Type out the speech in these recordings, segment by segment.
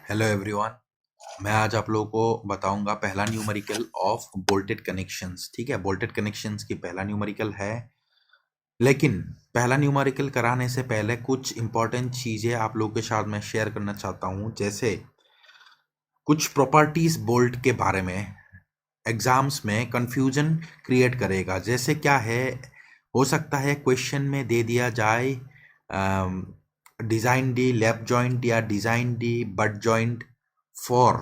Hello everyone. मैं आज आप लोगों को बताऊंगा पहला न्यूमेरिकल ऑफ बोल्टेड कनेक्शंस। ठीक है, बोल्टेड कनेक्शंस की पहला न्यूमेरिकल है, लेकिन पहला न्यूमेरिकल कराने से पहले कुछ इंपॉर्टेंट चीज़ें आप लोगों के साथ मैं शेयर करना चाहता हूं, जैसे कुछ प्रॉपर्टीज बोल्ट के बारे में एग्जाम्स में कंफ्यूजन क्रिएट करेगा। जैसे क्या है, हो सकता है क्वेश्चन में दे दिया जाए डिजाइन डी लैप जॉइंट या design D butt joint for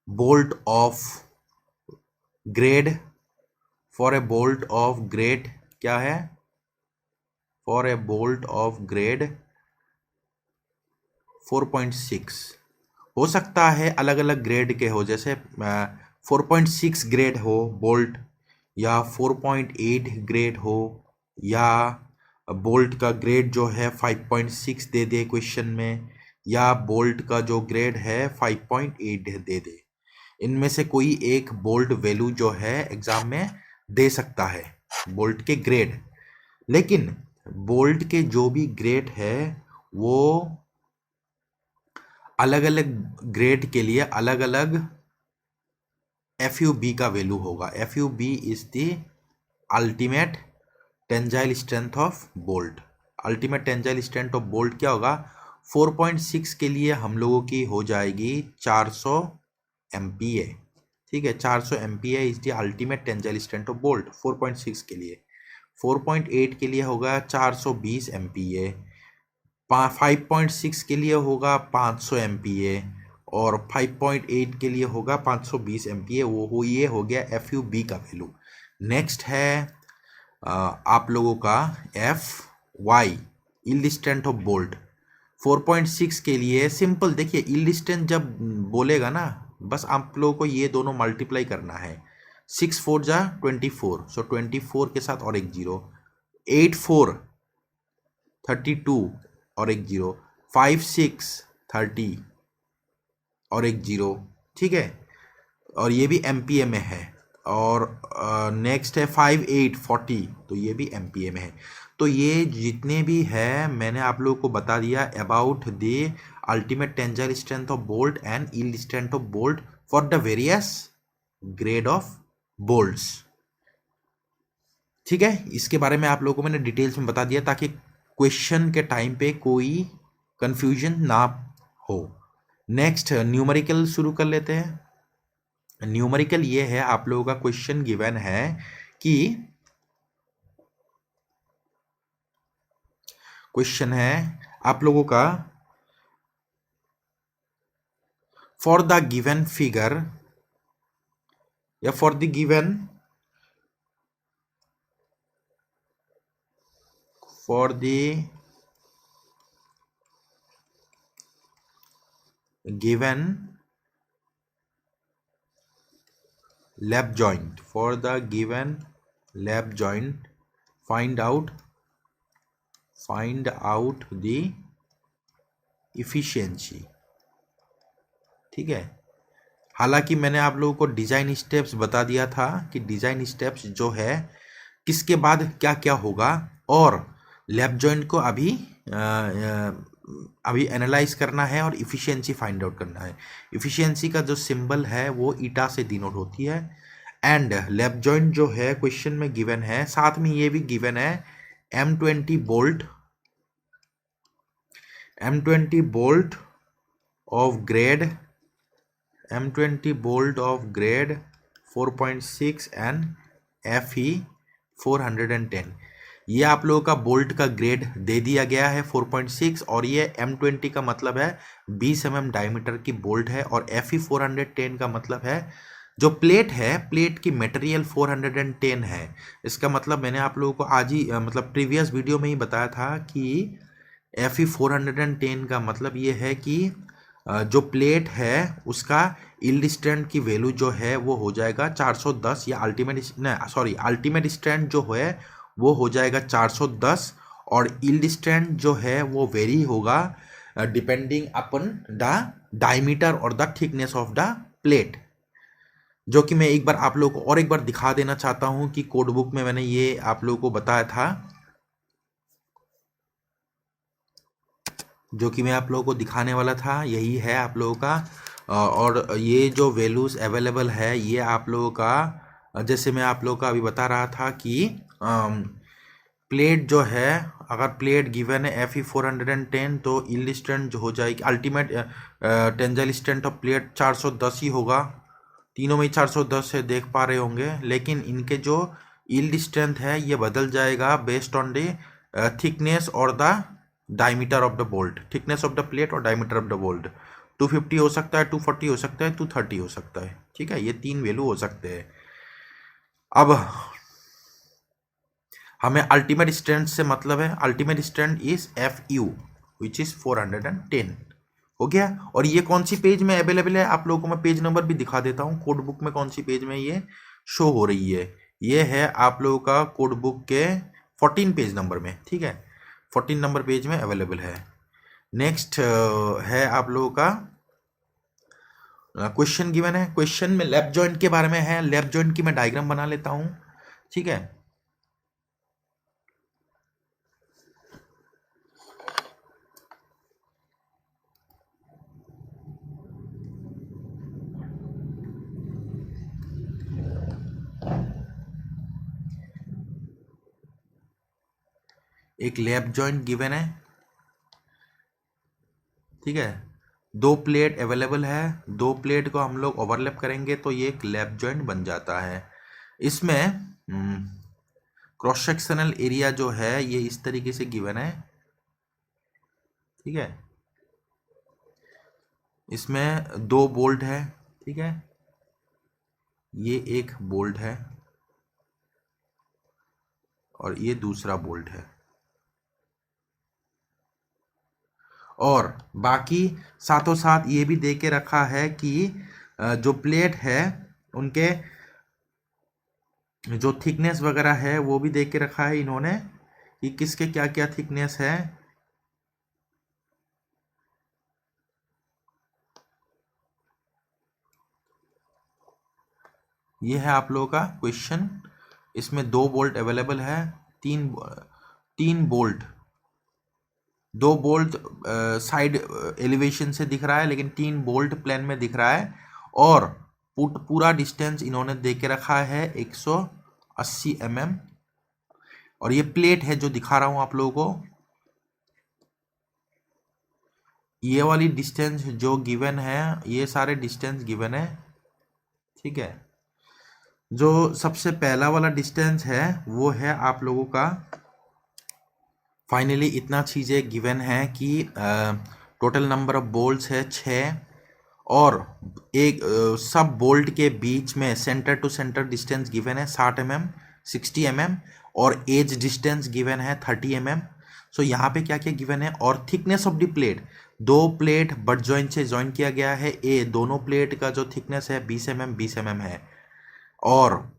bolt of grade, for a bolt of grade क्या है, for a bolt of grade 4.6। हो सकता है अलग अलग ग्रेड के हो, जैसे 4.6 ग्रेड हो बोल्ट, या 4.8 ग्रेड हो, या बोल्ट का ग्रेड जो है 5.6 दे दे क्वेश्चन में, या बोल्ट का जो ग्रेड है 5.8 दे दे। इनमें से कोई एक बोल्ट वैल्यू जो है एग्जाम में दे सकता है, बोल्ट के ग्रेड। लेकिन बोल्ट के जो भी ग्रेड है वो अलग अलग ग्रेड के लिए अलग अलग FUB का वैल्यू होगा। FUB is the ultimate tensile strength of bolt. Ultimate tensile strength of bolt क्या होगा, 4.6 के लिए हम लोगों की हो जाएगी 400 MPa। ठीक है, 400 MPa is the ultimate tensile strength of bolt 4.6 के लिए। 4.8 के लिए होगा 420 MPa, 5.6 के लिए होगा 500 MPa, और 5.8 के लिए होगा 520 MPa। ये हो गया FUB का वैल्यू। नेक्स्ट है आप लोगों का FY, yield strength of bolt. 4.6 के लिए सिंपल देखिए, यील्ड स्ट्रेंथ जब बोलेगा ना, बस आप लोगों को ये दोनों मल्टीप्लाई करना है। 6 4 जा 24, सो 24 के साथ और एक जीरो, 8 4 32 और एक जीरो, 5 6 30 और एक जीरो। ठीक है, और ये भी MPa में है। और नेक्स्ट है 5 8 40, तो ये भी MPa में है। तो ये जितने भी है मैंने आप लोगों को बता दिया about the ultimate tensile strength of bolt and yield strength of bolt for the various grade of bolts. ठीक है, इसके बारे में आप लोगों को मैंने डिटेल्स में बता दिया ताकि क्वेश्चन के टाइम पे कोई कंफ्यूजन ना हो। नेक्स्ट न्यूमेरिकल शुरू कर लेते हैं। न्यूमेरिकल ये है, आप लोगों का क्वेश्चन गिवन है कि क्वेश्चन है आप लोगों का फॉर द गिवन फिगर या for the given given lap joint, for the given lap joint find out the efficiency। ठीक है, हालांकि मैंने आप लोगों को डिजाइन स्टेप्स बता दिया था कि डिजाइन स्टेप्स जो है किसके बाद क्या क्या होगा, और लैप जॉइंट को अभी एनालाइज करना है और इफिशियंसी फाइंड आउट करना है। इफिशियंसी का जो सिंबल है वो ईटा से डिनोट होती है, एंड लैप जॉइंट जो है क्वेश्चन में गिवन है, साथ में ये भी गिवन है M20 bolt of grade M20 bolt of grade 4.6 and FE 410। ये आप लोगों का बोल्ट का ग्रेड दे दिया गया है 4.6, और ये M20 का मतलब है 20 mm डायमीटर की बोल्ट है, और FE 410 का मतलब है जो प्लेट है, प्लेट की मटेरियल 410 है। इसका मतलब मैंने आप लोगों को आज ही मतलब प्रीवियस वीडियो में ही बताया था कि FE 410 का मतलब ये है कि जो प्लेट है उसका यील्ड स्ट्रेंथ की वैल्यू जो है वो हो जाएगा 410, या अल्टीमेट स्ट्रेंथ जो है वो हो जाएगा 410, और यील्ड स्ट्रेंथ जो है वो वेरी होगा डिपेंडिंग अपन द डायमीटर और the thickness of the plate, जो कि मैं एक बार आप लोगों को और एक बार दिखा देना चाहता हूं कि कोड बुक में मैंने ये आप लोगों को बताया था। जो कि मैं आप लोगों को दिखाने वाला था, यही है आप लोगों का। और ये जो वैल्यूज़ अवेलेबल है ये आप लोगों का, जैसे मैं आप लोगों का अभी बता रहा था कि प्लेट जो है, अगर प्लेट गिवन है Fe410 तो यील्ड स्ट्रेंथ जो हो जाएगी ultimate tensile strength of plate 410 ही होगा। तीनों में ही 410 है, देख पा रहे होंगे। लेकिन इनके जो यील्ड स्ट्रेंथ है ये बदल जाएगा बेस्ड ऑन द थिकनेस और the diameter of the bolt, thickness of the plate और डायमीटर ऑफ द बोल्ट। 250 हो सकता है, 240 हो सकता है, 230 हो सकता है। ठीक है, ये तीन वैल्यू हो सकते हैं। अब हमें अल्टीमेट स्ट्रेंथ से मतलब है, ultimate strength is Fu which is 410 हो गया। और ये कौन सी पेज में अवेलेबल है, आप लोगों को मैं पेज नंबर भी दिखा देता हूँ। कोड बुक में कौन सी पेज में ये शो हो रही है, ये है आप लोगों का कोड बुक के 14 पेज नंबर में। ठीक है, 14 नंबर पेज में अवेलेबल है। नेक्स्ट है आप लोगों का क्वेश्चन गिवन है। क्वेश्चन में लैप जॉइंट के बारे में है। लैप जॉइंट की मैं डायग्राम बना लेता हूँ। ठीक है, एक लैप जॉइंट गिवन है। ठीक है, दो प्लेट अवेलेबल है, दो प्लेट को हम लोग ओवरलैप करेंगे तो ये एक लैप जॉइंट बन जाता है। इसमें क्रॉस सेक्शनल एरिया जो है ये इस तरीके से गिवन है। ठीक है, इसमें दो बोल्ट है। ठीक है, ये एक बोल्ट है और ये दूसरा बोल्ट है। और बाकी साथों साथ ये भी दे के रखा है कि जो प्लेट है उनके जो थिकनेस वगैरह है वो भी दे के रखा है इन्होंने कि किसके क्या क्या थिकनेस है। ये है आप लोगों का क्वेश्चन। इसमें दो बोल्ट अवेलेबल है, तीन तीन बोल्ट, दो बोल्ट साइड एलिवेशन से दिख रहा है लेकिन तीन बोल्ट प्लेन में दिख रहा है। और पूरा डिस्टेंस इन्होंने दे के रखा है 180 mm। और ये प्लेट है जो दिखा रहा हूं आप लोगों को। ये वाली डिस्टेंस जो गिवन है, ये सारे डिस्टेंस गिवन है। ठीक है, जो सबसे पहला वाला डिस्टेंस है वो है आप लोगों का, फाइनली इतना चीज़ें गिवन है कि टोटल नंबर ऑफ बोल्ट्स है 6। और एक सब बोल्ट के बीच में center to center distance given है 60 mm, 60 mm। और एज डिस्टेंस गिवन है 30 mm। सो यहाँ पे क्या क्या गिवन है। और थिकनेस ऑफ द प्लेट, दो प्लेट बट जॉइंट से जॉइन किया गया है। ए दोनों प्लेट का जो थिकनेस है 20 mm 20 mm है। और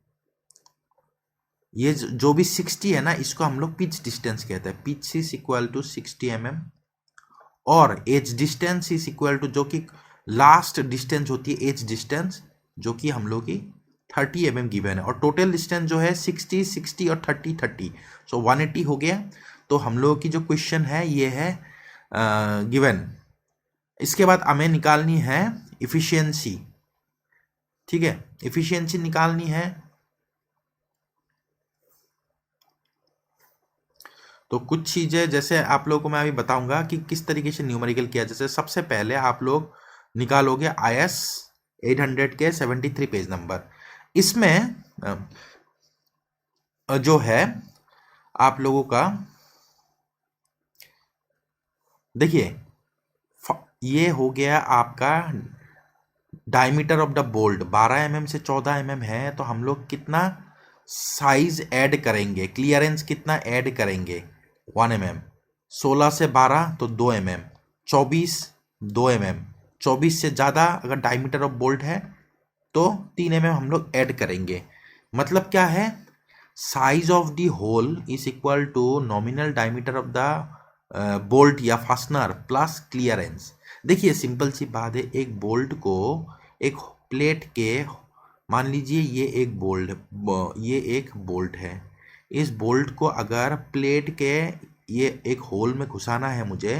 ये जो भी 60 है ना, इसको हम लोग पिच डिस्टेंस कहते हैं। Pitch is equal to 60 mm। और edge distance is equal to, जो कि लास्ट डिस्टेंस होती है एज डिस्टेंस, जो कि हम लोग की 30 mm गिवन है। और टोटल डिस्टेंस जो है 60 60 और 30 30, सो 180 हो गया। तो हम लोग की जो क्वेश्चन है ये है गिवन। इसके बाद हमें निकालनी है इफिशियंसी। ठीक है, इफिशियंसी निकालनी है। तो कुछ चीज़ें जैसे आप लोगों को मैं अभी बताऊंगा कि किस तरीके से न्यूमेरिकल किया। जैसे सबसे पहले आप लोग निकालोगे IS 800 के 73 पेज नंबर। इसमें जो है आप लोगों का, देखिए ये हो गया आपका diameter of the bolt 12 mm से 14 mm है। तो हम लोग कितना साइज ऐड करेंगे, क्लियरेंस कितना ऐड करेंगे 1 mm। 16 से 12 तो 2 mm, 24 2 mm, 24 से ज़्यादा अगर डायमीटर ऑफ बोल्ट है तो 3 mm हम लोग ऐड करेंगे। मतलब क्या है, size of the hole is equal to nominal diameter of the bolt या फास्टनर प्लस क्लियरेंस। देखिए सिंपल सी बात है, एक बोल्ट को एक प्लेट के, मान लीजिए ये एक बोल्ट है। इस बोल्ट को अगर प्लेट के ये एक होल में घुसाना है मुझे,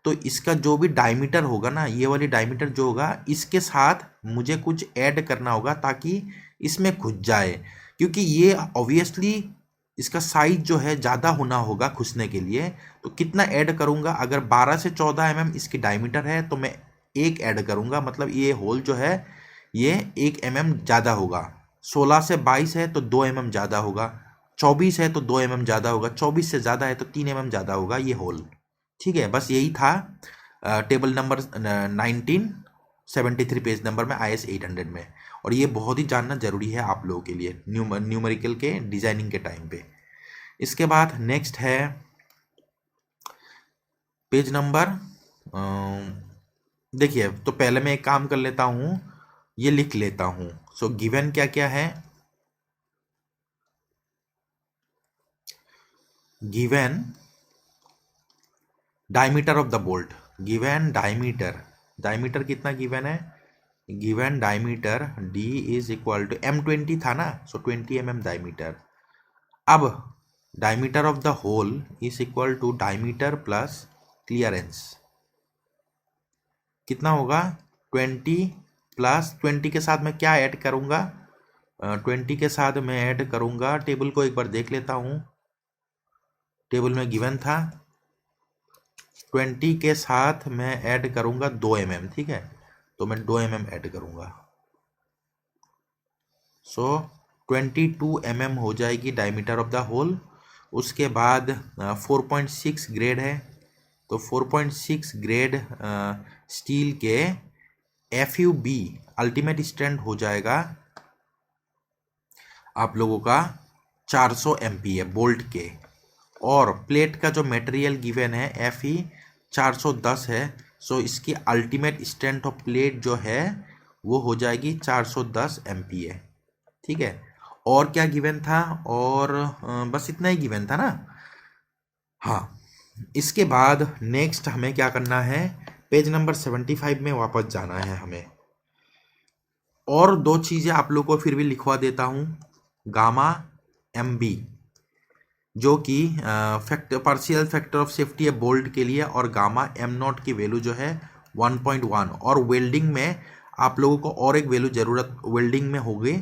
तो इसका जो भी डायमीटर होगा ना, ये वाली डायमीटर जो होगा, इसके साथ मुझे कुछ ऐड करना होगा ताकि इसमें घुस जाए, क्योंकि ये ऑब्वियसली इसका साइज जो है ज़्यादा होना होगा घुसने के लिए। तो कितना ऐड करूँगा, अगर 12 से 14 इसकी डायमीटर है तो मैं एक ऐड करूँगा, मतलब ये होल जो है ये 1 ज़्यादा होगा। 16 से 22 है तो 2 ज़्यादा होगा, 24 है तो 2 ज़्यादा होगा, 24 से ज़्यादा है तो 3 ज़्यादा होगा ये होल। ठीक है, बस यही था टेबल नंबर 1973 पेज नंबर में IS 800 में। और ये बहुत ही जानना जरूरी है आप लोगों के लिए न्यूमेरिकल के डिजाइनिंग के टाइम पे। इसके बाद नेक्स्ट है पेज नंबर, देखिए तो पहले मैं एक काम कर लेता हूँ, ये लिख लेता हूँ। सो गिवन क्या क्या है, given diameter of the bolt, given diameter कितना गिवन है, given diameter D is equal to M20 था ना, सो 20 डायमीटर। अब diameter of the hole is equal to diameter plus clearance, कितना होगा 20 प्लस 20 के साथ मैं क्या ऐड करूंगा, 20 के साथ मैं ऐड करूंगा, टेबल को एक बार देख लेता हूं, टेबल में गिवन था 20 के साथ मैं ऐड करूंगा 2 ठीक है, तो मैं 2 ऐड करूंगा। सो 22 हो जाएगी डायमीटर ऑफ द होल। उसके बाद 4.6 ग्रेड है, तो 4.6 ग्रेड स्टील के FUB अल्टीमेट स्ट्रेंथ हो जाएगा आप लोगों का 400 MPa बोल्ट के। और प्लेट का जो मटेरियल गिवन है FE 410 है, सो इसकी अल्टीमेट स्ट्रेंथ ऑफ प्लेट जो है वो हो जाएगी 410 MPa। ठीक है, और क्या गिवन था, और बस इतना ही गिवन था ना। हाँ, इसके बाद नेक्स्ट हमें क्या करना है, पेज नंबर 75 में वापस जाना है हमें। और दो चीजें आप लोगों को फिर भी लिखवा देता हूं, गामा MB जो कि पार्शियल फैक्टर ऑफ सेफ्टी है बोल्ट के लिए, और गामा M0 की वैल्यू जो है 1.1। और वेल्डिंग में आप लोगों को और एक वैल्यू जरूरत वेल्डिंग में होगी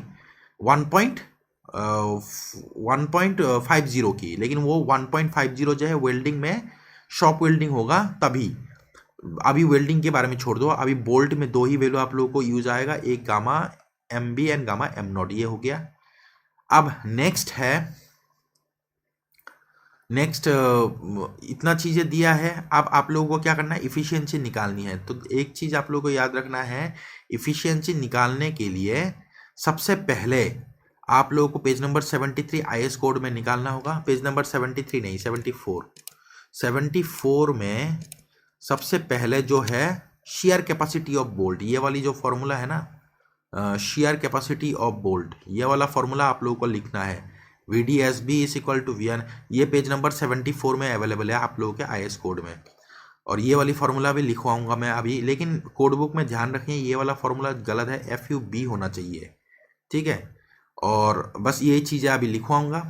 1.50 की, लेकिन वो 1.50 जो है वेल्डिंग में शॉप वेल्डिंग होगा तभी। अभी वेल्डिंग के बारे में छोड़ दो, अभी बोल्ट में दो ही वैल्यू आप लोगों को यूज आएगा, एक gamma MB and gamma M0, ये हो गया। अब नेक्स्ट है, नेक्स्ट इतना चीजें दिया है, अब आप लोगों को क्या करना है, इफिशियंसी निकालनी है। तो एक चीज आप लोगों को याद रखना है, इफिशियंसी निकालने के लिए सबसे पहले आप लोगों को पेज नंबर 73 IS कोड में निकालना होगा, पेज नंबर 73 नहीं 74 में सबसे पहले जो है शेयर कैपेसिटी ऑफ बोल्ट, ये वाली जो फॉर्मूला है ना, शेयर कैपेसिटी ऑफ बोल्ट, ये वाला फॉर्मूला आप लोगों को लिखना है, VDSB is equal to VN। ये पेज नंबर 74 में अवेलेबल है आप लोगों के IS कोड में। और ये वाली फॉर्मूला भी लिखवाऊंगा मैं अभी, लेकिन कोड बुक में ध्यान रखें ये वाला फॉर्मूला गलत है, FUB होना चाहिए। ठीक है, और बस यही चीज़ें अभी लिखवाऊंगा।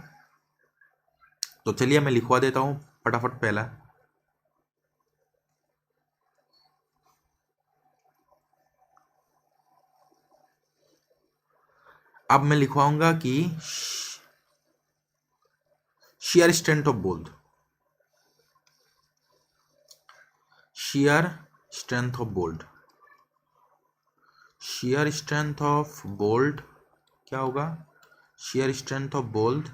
तो चलिए मैं लिखवा देता हूँ फटाफट पहला। अब मैं लिखवाऊंगा कि shear strength of bolt, shear strength of bolt, shear strength of bolt क्या होगा, shear strength of bolt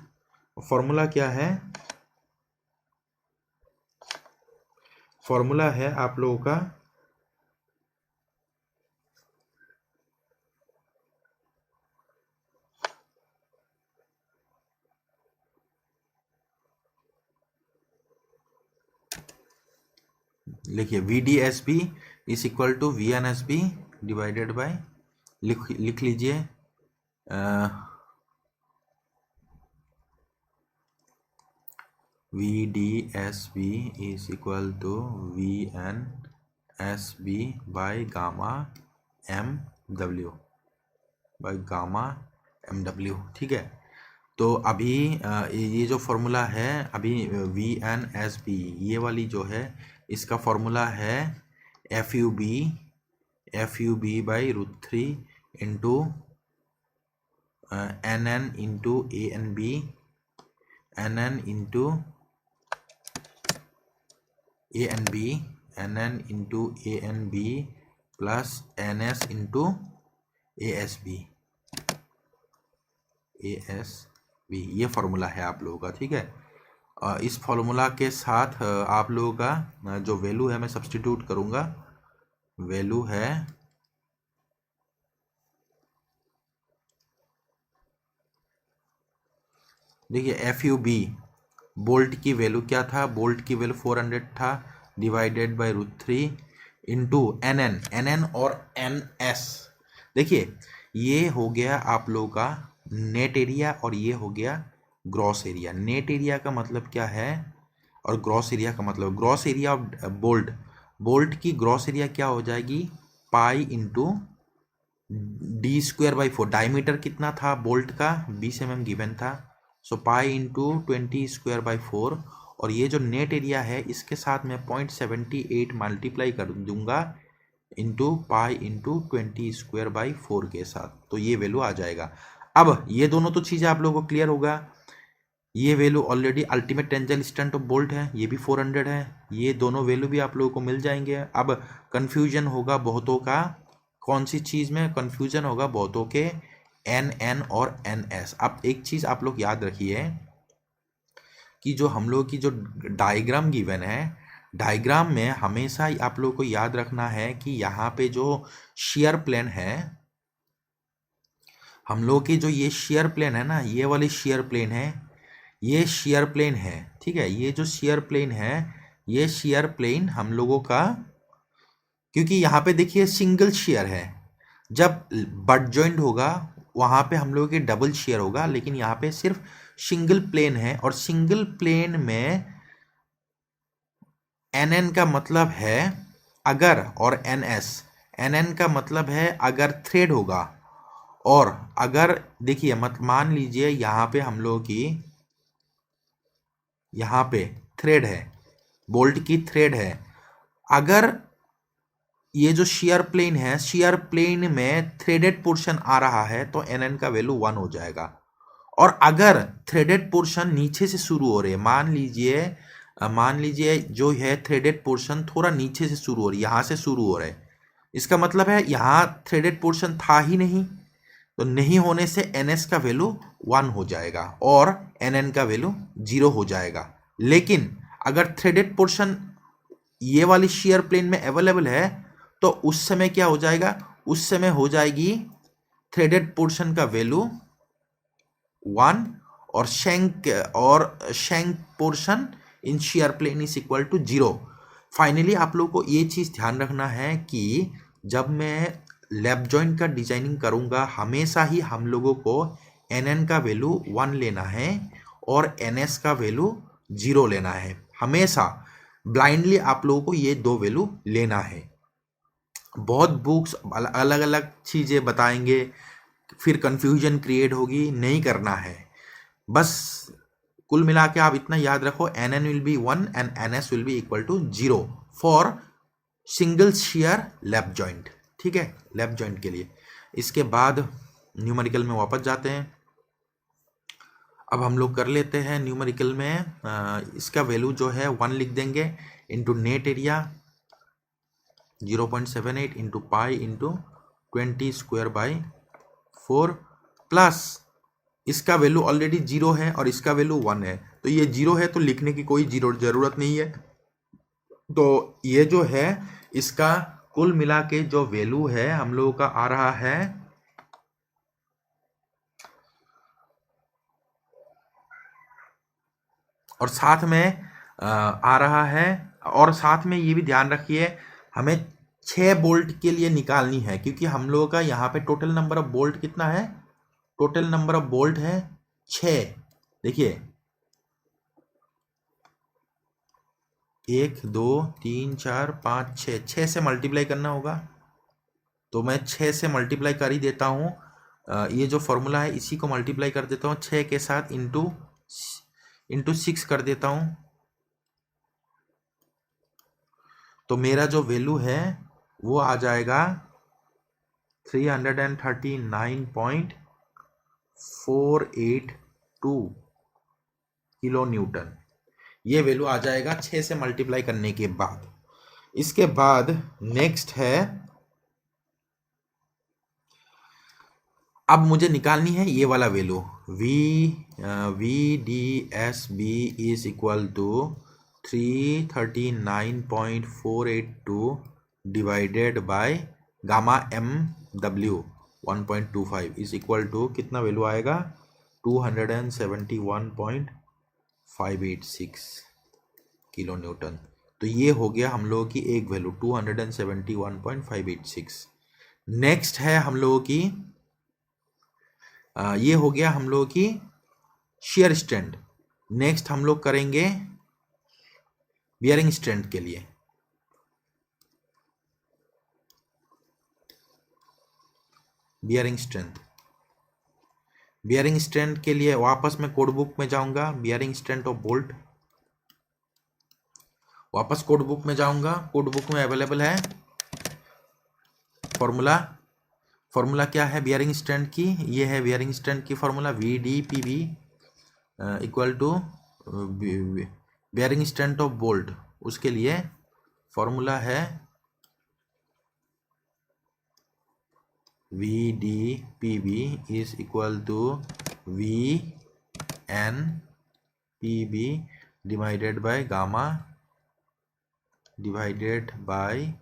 formula क्या है, फॉर्मूला है आप लोगों का लिखिए VDSB is equal to VNSB divided by, लिख लीजिए VDSB is equal to VNSB by gamma MW by gamma MW। ठीक है, तो अभी ये जो फॉर्मूला है अभी VNSB ये वाली जो है इसका फॉर्मूला है F U B by √3 into N N into A N B N N into A N B N N into A N B plus N S into A S B ये formula है आप लोगों का। ठीक है, इस formula के साथ आप लोगों का जो वैल्यू है मैं सब्स्टिट्यूट करूंगा। वैल्यू है देखिए एफ यू बी बोल्ट की वैल्यू क्या था, बोल्ट की वैल्यू 400 था, divided by √3 into N N और एन एस। देखिए ये हो गया आप लोगों का नेट एरिया और ये हो गया ग्रॉस एरिया। नेट एरिया का मतलब क्या है और ग्रॉस एरिया का मतलब, ग्रॉस एरिया ऑफ बोल्ट की ग्रॉस एरिया क्या हो जाएगी, पाई इंटू d²/4। डायमीटर कितना था बोल्ट का, 20 mm गिवन था, सो पाई इंटू 20²/4। और ये जो नेट एरिया है इसके साथ मैं 0.78 मल्टीप्लाई कर दूंगा इंटू पाई इंटू 20²/4 के साथ, तो ये वैल्यू आ जाएगा। अब ये दोनों तो चीज़ें आप लोगों को क्लियर होगा। ये value already ultimate tensile strength of bolt है, ये भी 400 है, ये दोनों वैल्यू भी आप लोगों को मिल जाएंगे। अब कंफ्यूजन होगा बहुतों का, कौन सी चीज़ में कंफ्यूजन होगा, बहुतों के एन और एन एस। अब एक चीज़ आप लोग याद रखिए कि जो हम लोग की जो डायग्राम गिवन है, डायग्राम में हमेशा आप लोग को याद रखना है कि यहाँ पे जो शेयर प्लेन है, हम लोग की जो ये शेयर प्लेन है ना, ये वाली शेयर प्लेन है, ये शेयर प्लेन है। ठीक है, ये जो शेयर प्लेन है, ये शेयर प्लेन हम लोगों का, क्योंकि यहाँ पे देखिए सिंगल शेयर है, जब बट जॉइंट होगा वहाँ पे हम लोगों के डबल शेयर होगा, लेकिन यहाँ पे सिर्फ सिंगल प्लेन है। और सिंगल प्लेन में एन का मतलब है अगर, और एन का मतलब है अगर थ्रेड होगा, और अगर देखिए मत मान लीजिए यहाँ पे हम लोगों की, यहाँ पे थ्रेड है, बोल्ट की थ्रेड है, अगर ये जो शेयर प्लेन है, शेयर प्लेन में थ्रेडेड पोर्शन आ रहा है तो एन का वैल्यू 1 हो जाएगा। और अगर थ्रेडेड पोर्शन नीचे से शुरू हो रहे हैं, मान लीजिए जो है थ्रेडेड पोर्शन थोड़ा नीचे से शुरू हो रही है, यहाँ से शुरू हो रहा है, इसका मतलब है यहाँ थ्रेडेड पोर्शन था ही नहीं, तो नहीं होने से एन का वैल्यू 1 हो जाएगा और एन का वैल्यू 0 हो जाएगा। लेकिन अगर थ्रेडेड पोर्शन ये वाली शेयर प्लेन में अवेलेबल है तो उस समय क्या हो जाएगा, उस समय हो जाएगी थ्रेडेड पोर्शन का वैल्यू 1 और shank portion in shear plane is equal to 0। Finally आप लोग को ये चीज़ ध्यान रखना है कि जब मैं लैप जॉइंट का डिजाइनिंग करूंगा, हमेशा ही हम लोगों को एन का वैल्यू 1 लेना है और एन का वैल्यू 0 लेना है। हमेशा ब्लाइंडली आप लोगों को ये दो वैल्यू लेना है। बहुत बुक्स अलग अलग चीज़ें बताएंगे, फिर कंफ्यूजन क्रिएट होगी, नहीं करना है। बस कुल मिला के आप इतना याद रखो, N will be 1 and N S will be equal to 0 for single shear lap joint. ठीक है, लैप जॉइंट के लिए। इसके बाद न्यूमेरिकल में वापस जाते हैं। अब हम लोग कर लेते हैं न्यूमेरिकल में, इसका वैल्यू जो है 1 लिख देंगे into net area 0.78 into pi into 20²/4 plus इसका वैल्यू ऑलरेडी 0 है और इसका वैल्यू 1 है, तो ये 0 है तो लिखने की कोई जरूरत नहीं है। तो ये जो है इसका कुल मिला के जो वैल्यू है हम लोगों का आ रहा है और साथ में आ रहा है, और साथ में ये भी ध्यान रखिए हमें 6 बोल्ट के लिए निकालनी है, क्योंकि हम लोगों का यहाँ पे टोटल नंबर ऑफ बोल्ट कितना है, टोटल नंबर ऑफ बोल्ट है 6। देखिए 1 2 3 4 5 6 से मल्टीप्लाई करना होगा, तो मैं 6 से मल्टीप्लाई कर ही देता हूँ। ये जो फॉर्मूला है इसी को मल्टीप्लाई कर देता हूँ 6 के साथ, इंटू 6 कर देता हूँ, तो मेरा जो वैल्यू है वो आ जाएगा 339.482 किलो न्यूटन। ये वैल्यू आ जाएगा 6 से मल्टीप्लाई करने के बाद। इसके बाद नेक्स्ट है, अब मुझे निकालनी है ये वाला value VDSB is equal to 339.482 divided by gamma MW 1.25 is equal to कितना वैल्यू आएगा 271.586 किलो न्यूटन। तो ये हो गया हम लोगों की एक वैल्यू 271.586। नेक्स्ट है हम लोगों की ये हो गया हम लोगों की शेयर स्ट्रेंथ। नेक्स्ट हम लोग करेंगे बियरिंग स्ट्रेंथ के लिए। बियरिंग स्ट्रेंथ के लिए वापस मैं कोड बुक में जाऊंगा, बियरिंग स्ट्रेंथ ऑफ बोल्ट, वापस कोड बुक में जाऊंगा। कोड बुक में अवेलेबल है फॉर्मूला क्या है बियरिंग स्ट्रेंथ की, ये है बियरिंग स्ट्रेंथ की formula VDPB equal to bearing strength of bolt. उसके लिए फॉर्मूला है VDPB is equal to VNPB divided by gamma divided by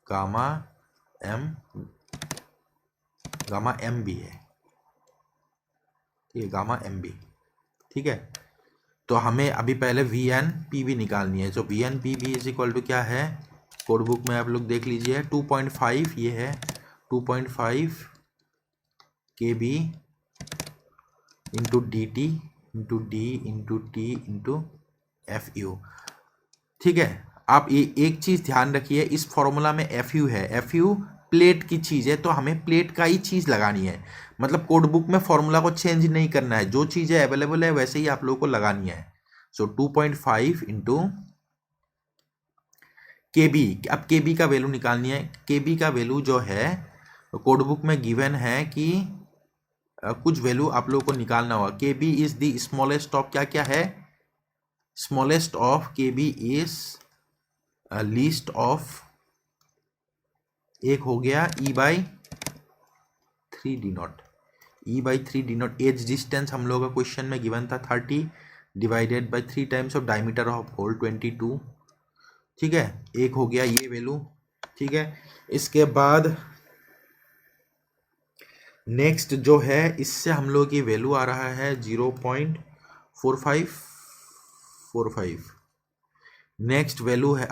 gamma MB है, ठीक है, गामा MB, ठीक है। तो हमें अभी पहले VNPB निकालनी है। तो VNPB इज इक्वल टू क्या है, कोड बुक में आप लोग देख लीजिए 2.5, ये है 2.5 KB into DT into D into T into FU, ठीक है। आप ये एक चीज ध्यान रखिए, इस फॉर्मूला में FU है, FU प्लेट की चीज है, तो हमें प्लेट का ही चीज लगानी है। मतलब कोड बुक में फॉर्मूला को चेंज नहीं करना है, जो चीजें अवेलेबल है वैसे ही आप लोगों को लगानी है। सो 2.5 इंटू KB, अब KB का वैल्यू निकालनी है। KB का वैल्यू जो है कोड बुक में गिवन है कि कुछ वैल्यू आप लोगों को निकालना होगा। KB is the smallest of क्या क्या है, smallest of KB is least of, एक हो गया E/3D0, E/3D0। एज डिस्टेंस हम लोगों का क्वेश्चन में गिवन था 30 divided by 3 times of diameter of hole 22, ठीक है। एक हो गया ये वैल्यू, ठीक है। इसके बाद नेक्स्ट जो है, इससे हम लोग की वैल्यू आ रहा है 0.4545। नेक्स्ट वैल्यू है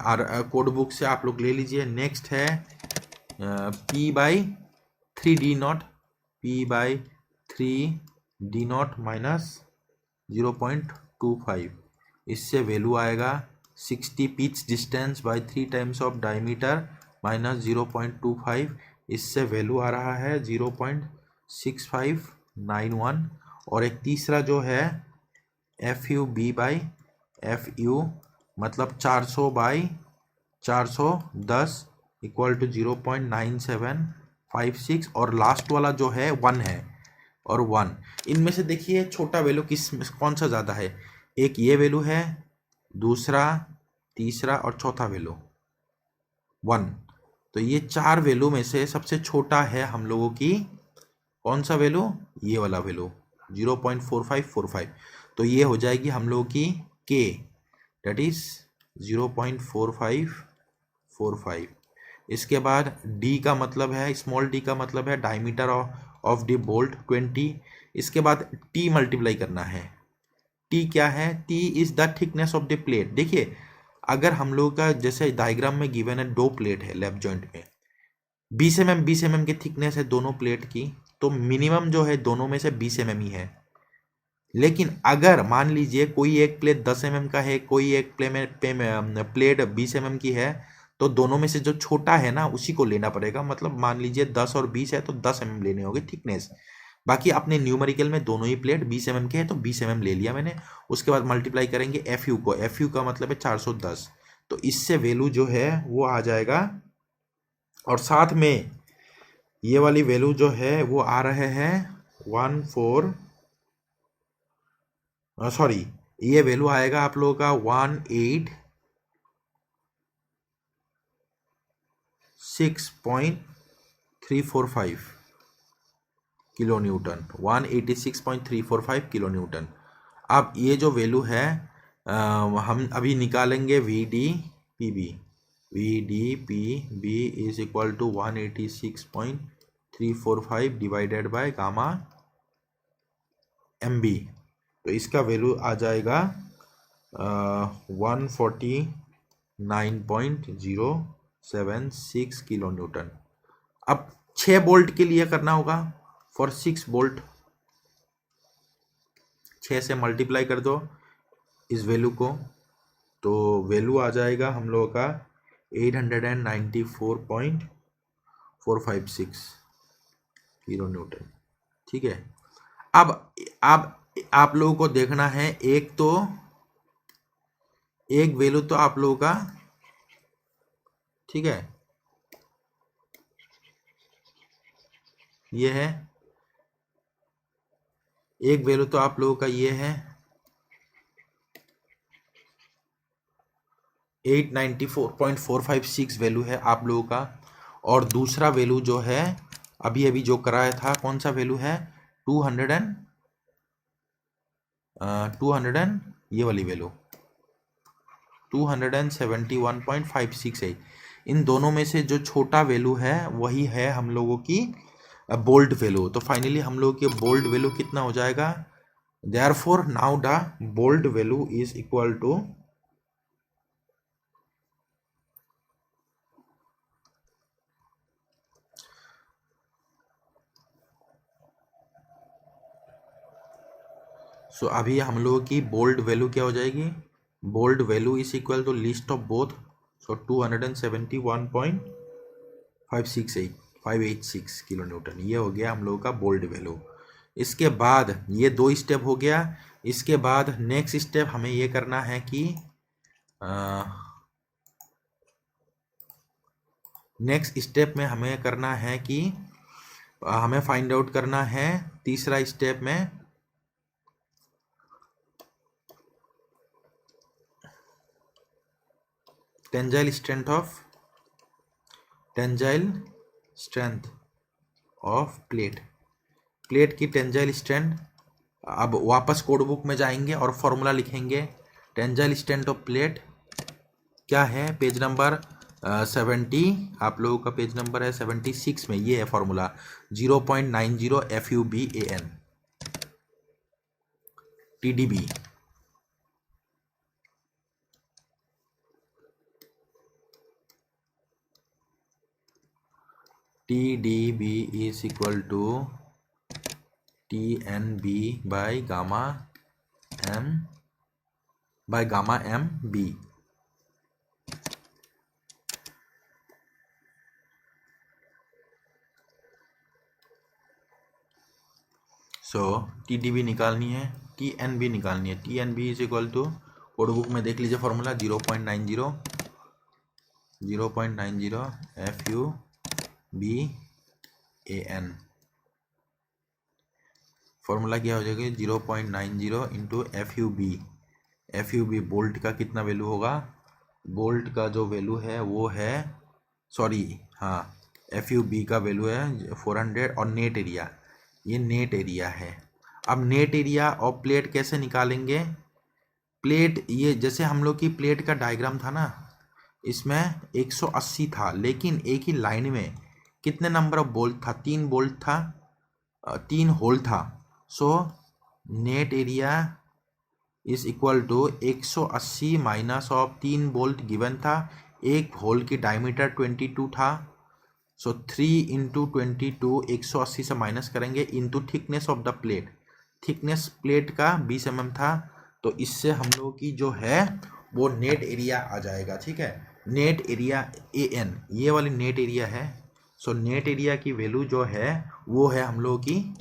कोड बुक से आप लोग ले लीजिए। नेक्स्ट है P/3D0, P/3D0 माइनस 0.25, इससे वैल्यू आएगा 60 pitch distance by 3 times of diameter minus 0.25, इससे वैल्यू आ रहा है 0.6591। और एक तीसरा जो है FUB/FU मतलब 400 बाई 410 इक्वल टू 0.9756। और लास्ट वाला जो है 1 है और 1। इनमें से देखिए छोटा वैल्यू कौन सा ज़्यादा है, एक ये वैल्यू है, दूसरा, तीसरा और चौथा वैल्यू 1। तो ये 4 वैल्यू में से सबसे छोटा है हम लोगों की कौन सा वैल्यू, ये वाला वैल्यू 0.4545। तो ये हो जाएगी हम लोगों की K, डेट इज 0.4545। इसके बाद D का मतलब है, स्मॉल d का मतलब है डायमीटर ऑफ द बोल्ट 20। इसके बाद T मल्टीप्लाई करना है। T क्या है, T is the thickness of the plate. देखिए अगर हम लोग का जैसे डायग्राम में गिवन है 2 प्लेट है लेफ्ट जॉइंट में, 20 mm की थिकनेस है दोनों प्लेट की, तो मिनिमम जो है दोनों में से 20 mm ही है। लेकिन अगर मान लीजिए कोई एक प्लेट 10 mm का है, कोई एक प्लेट 20 mm की है, तो दोनों में से जो छोटा है ना उसी को लेना पड़ेगा। मतलब मान लीजिए 10 और 20 है तो 10 mm लेने होंगे थिकनेस। बाकी आपने न्यूमेरिकल में दोनों ही प्लेट 20 mm के हैं तो 20 mm ले लिया मैंने। उसके बाद मल्टीप्लाई करेंगे FU को, FU का मतलब है 410, तो इससे वैल्यू जो है वो आ जाएगा। और साथ में ये वाली वैल्यू जो है वो आ रहे हैं 1 ये वैल्यू आएगा आप लोगों का 186.345 किलो न्यूटन, 186.345 किलो न्यूटन। अब ये जो वैल्यू है हम अभी निकालेंगे VDPB is equal to 186.345 divided by gamma MB, तो इसका वैल्यू आ जाएगा 149.076 किलो न्यूटन। अब 6 बोल्ट के लिए करना होगा, फॉर 6 बोल्ट 6 से मल्टीप्लाई कर दो इस वैल्यू को, तो वैल्यू आ जाएगा हम लोगों का 894.456 किलो न्यूटन। ठीक है, अब आप लोगों को देखना है एक वैल्यू तो आप लोगों का, ठीक है, ये है एक वैल्यू तो आप लोगों का ये है 894.456 वैल्यू है आप लोगों का। और दूसरा वैल्यू जो है अभी अभी जो कराया था, कौन सा वैल्यू है 200 ये वाली वैल्यू 271.56 है। इन दोनों में से जो छोटा वैल्यू है वही है हम लोगों की बोल्ट वैल्यू। तो फाइनली हम लोग के बोल्ट वैल्यू कितना हो जाएगा, therefore now the bolt value is equal to so अभी हम लोगों की बोल्ट वैल्यू क्या हो जाएगी, bolt value is equal to least of both, so 271.586 kilo newton, ये हो गया हम लोगों का बोल्ट वैल्यू। इसके बाद ये 2 स्टेप हो गया। इसके बाद नेक्स्ट स्टेप हमें ये करना है कि नेक्स्ट स्टेप में हमें करना है कि हमें फाइंड आउट करना है तीसरा स्टेप में टेंजाइल स्ट्रेंथ ऑफ प्लेट की टेंजाइल स्ट्रेंथ। अब वापस कोड बुक में जाएंगे और फॉर्मूला लिखेंगे। टेंजाइल स्ट्रेंथ ऑफ प्लेट क्या है, पेज नंबर 70, आप लोगों का पेज नंबर है 76 में, ये है formula 0.90 FUBAN TDB। TDB is equal to TNB by gamma MB। So TDB निकालनी है, TNB निकालनी है। TNB is equal to code book में देख लीजिए फॉर्मूला 0.90 FUBAN। फॉर्मूला क्या हो जाएगा 0.90 इंटू FUB बोल्ट का कितना वैल्यू होगा, बोल्ट का जो वैल्यू है वो है FUB का वैल्यू है 400 और नेट एरिया, ये नेट एरिया है। अब नेट एरिया और प्लेट कैसे निकालेंगे, प्लेट ये जैसे हम लोग की प्लेट का डायग्राम था ना, इसमें 180 था, लेकिन एक ही लाइन में कितने नंबर ऑफ बोल्ट था, 3 बोल्ट था, 3 होल था। So net area is equal to 180 minus of 3 bolt given था, एक होल की डायमीटर 22 था, सो 3 इंटू 22 180 से माइनस करेंगे into thickness of the plate, thickness plate का 20 mm था, तो इससे हम लोग की जो है वो नेट एरिया आ जाएगा। ठीक है, नेट एरिया AN ये वाली नेट एरिया है। सो नेट एरिया की वैल्यू जो है वो है हम लोग की